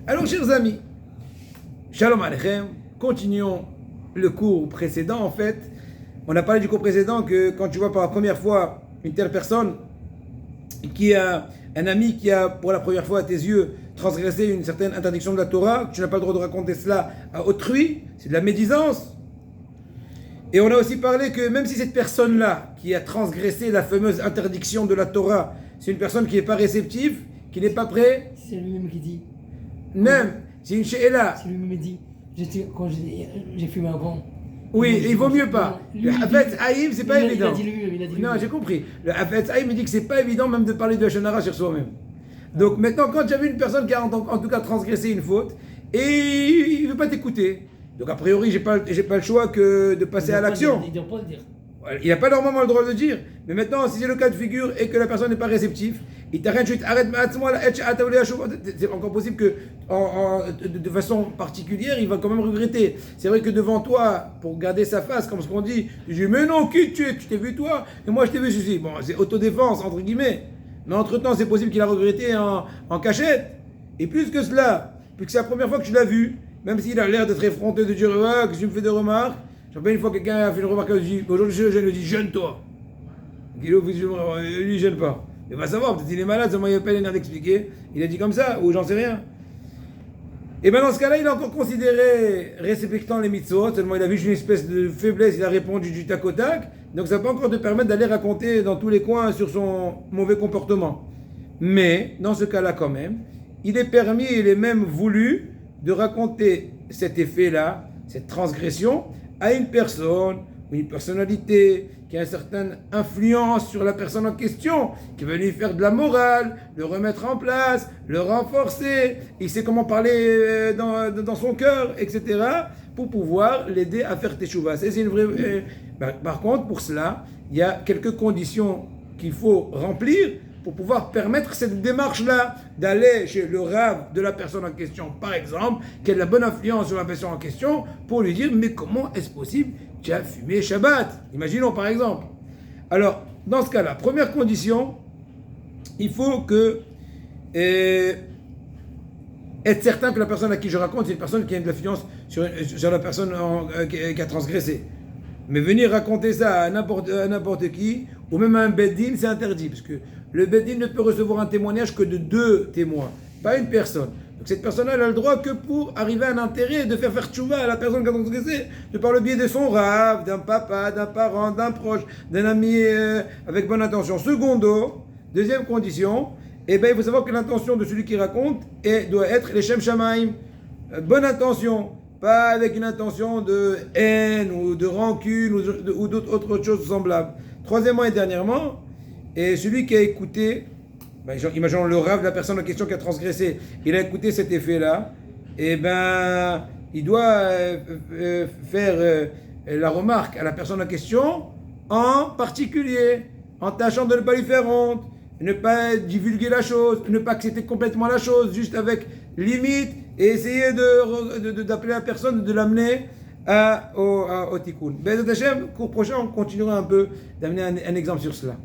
Alors, chers amis, Shalom Aleichem, continuons le cours précédent. En fait, on a parlé du cours précédent que quand tu vois pour la première fois une telle personne qui a un ami qui a pour la première fois à tes yeux transgressé une certaine interdiction de la Torah, tu n'as pas le droit de raconter cela à autrui, c'est de la médisance. Et on a aussi parlé que même si cette personne-là qui a transgressé la fameuse interdiction de la Torah, c'est une personne qui n'est pas réceptive, qui n'est pas prêt, C'est lui-même qui dit. même, c'est une she'ela. C'est lui-même qui dit. Quand j'ai fumé avant. Oui, il vaut mieux pas. Le Hafetz Haïm, c'est pas évident. Il a dit lui-même, il a dit Non, lui-même. j'ai compris. Le Hafetz Haïm me dit que c'est pas évident même de parler de la Shonara sur soi-même. Donc maintenant, quand tu as vu une personne qui a en tout cas transgressé une faute, et il ne veut pas t'écouter, donc a priori, j'ai pas le choix que de passer à l'action. Il ne doit pas le dire. Il n'a pas normalement le droit de le dire. Mais maintenant, si c'est le cas de figure et que la personne n'est pas réceptive, il t'arrête, c'est encore possible que de façon particulière, il va quand même regretter. C'est vrai que devant toi, pour garder sa face, comme ce qu'on dit, tu dis mais non, qui tu es? Tu t'es vu toi et moi je t'ai vu ceci. Bon, c'est autodéfense, entre guillemets. Mais entre-temps, c'est possible qu'il a regretté en cachette. Et plus que cela, puisque c'est la première fois que tu l'as vu, même s'il a l'air d'être effronté de dire ah, que tu me fais des remarques. Je me rappelle une fois quelqu'un a fait une remarque, il dit aujourd'hui je suis jeune, il dit jeune-toi. Lui, il gêne pas. Il va savoir, peut-être il est malade, seulement il n'a pas l'air d'expliquer. Il a dit comme ça, ou j'en sais rien. Et bien dans ce cas-là, il a encore considéré respectant les mitzvot, seulement il a vu une espèce de faiblesse, il a répondu du tac au tac. Donc ça peut encore te permettre d'aller raconter dans tous les coins sur son mauvais comportement. Mais, dans ce cas-là quand même, il est permis, il est même voulu de raconter cet effet-là, cette transgression, à une personne ou une personnalité qui a une certaine influence sur la personne en question, qui va lui faire de la morale, le remettre en place, le renforcer, il sait comment parler dans son cœur, etc., pour pouvoir l'aider à faire teshuva. C'est une vraie... Par contre, pour cela, il y a quelques conditions qu'il faut remplir pour pouvoir permettre cette démarche-là, d'aller chez le rav de la personne en question, par exemple, qui a de la bonne influence sur la personne en question, pour lui dire, mais comment est-ce possible tu as fumé Shabbat? Imaginons par exemple. Alors, dans ce cas-là, première condition, il faut que être certain que la personne à qui je raconte, c'est une personne qui a de l'influence sur la personne qui a transgressé. Mais venir raconter ça à n'importe qui, ou même à un beddin, c'est interdit, parce que le beddin ne peut recevoir un témoignage que de 2 témoins, pas une personne. Donc cette personne-là, elle a le droit que pour arriver à un intérêt de faire tchouva à la personne qui a transgressé, de par le biais de son rave, d'un papa, d'un parent, d'un proche, d'un ami avec bonne intention. Secondo, deuxième condition, il faut savoir que l'intention de celui qui raconte doit être les Shem Shamaim, bonne intention. Pas avec une intention de haine ou de rancune ou d'autres choses semblables. Troisièmement et dernièrement, celui qui a écouté, imaginons le rave de la personne en question qui a transgressé, il a écouté cet effet-là, il doit faire la remarque à la personne en question, en particulier, en tâchant de ne pas lui faire honte, ne pas divulguer la chose, ne pas accepter complètement la chose, juste avec limite, et essayer d'appeler la personne, de l'amener au tikkun. Bezat Hashem, cours prochain, on continuera un peu d'amener un exemple sur cela.